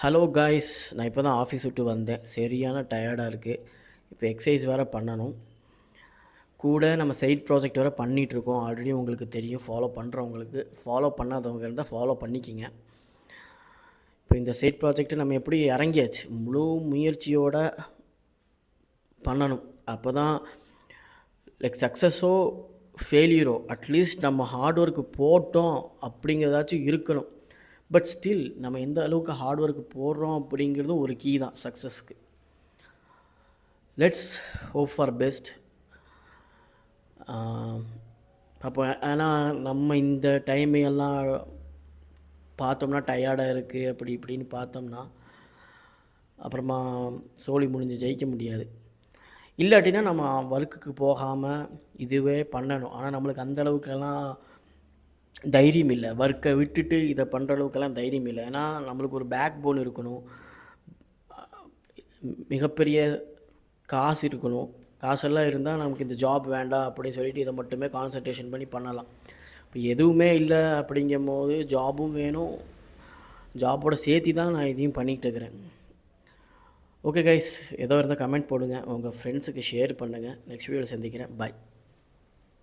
Hello guys, நான் இப்போ தான் ஆஃபீஸ் விட்டு வந்தேன். சரியான டயர்டாக இருக்குது. இப்போ எக்ஸசைஸ் வேறு பண்ணணும். கூட நம்ம சைட் ப்ராஜெக்ட் வேறு பண்ணிகிட்ருக்கோம். ஆல்ரெடி உங்களுக்கு தெரியும். ஃபாலோ பண்ணாதவங்க இருந்தால் ஃபாலோ பண்ணிக்கிங்க. இப்போ இந்த சைட் ப்ராஜெக்ட்டு நம்ம எப்படி இறங்கியாச்சு, முழு முயற்சியோடு பண்ணணும். அப்போ தான் சக்ஸஸோ ஃபெயிலியரோ அட்லீஸ்ட் நம்ம ஹார்ட் ஒர்க்கு போட்டோம் அப்படிங்கிறதாச்சும் இருக்கணும். பட் ஸ்டில் நம்ம எந்த அளவுக்கு ஹார்ட் ஒர்க் போடுறோம் அப்படிங்கிறதும் ஒரு கீ தான் சக்ஸஸ்க்கு. Let's hope for best. அப்போ ஏன்னா நம்ம இந்த டைமையெல்லாம் பார்த்தோம்னா டயர்டாக இருக்குது அப்படி இப்படின்னு பார்த்தோம்னா அப்புறமா சோழி முடிஞ்சு ஜெயிக்க முடியாது. இல்லாட்டினா நம்ம ஒர்க்குக்கு போகாமல் இதுவே பண்ணணும். ஆனால் நம்மளுக்கு அந்தளவுக்கெல்லாம் தைரியம் இல்லை. ஒர்க்கை விட்டுட்டு இதை பண்ணுற அளவுக்கெல்லாம் தைரியம் இல்லை. ஏன்னா நம்மளுக்கு ஒரு பேக் போன் இருக்கணும், மிகப்பெரிய காசு இருக்கணும். காசெல்லாம் இருந்தால் நமக்கு இந்த ஜாப் வேண்டாம் அப்படின்னு சொல்லிட்டு இதை மட்டுமே கான்சன்ட்ரேஷன் பண்ணி பண்ணலாம். இப்போ எதுவுமே இல்லை அப்படிங்கும் போது ஜாபும் வேணும், ஜாபோட சேர்த்து தான் நான் இதையும் பண்ணிகிட்டு இருக்கிறேன். ஓகே கைஸ், ஏதோ இருந்தால் கமெண்ட் போடுங்க, உங்கள் ஃப்ரெண்ட்ஸுக்கு ஷேர் பண்ணுங்கள். நெக்ஸ்ட் வீடியோவில் சந்திக்கிறேன். பாய்.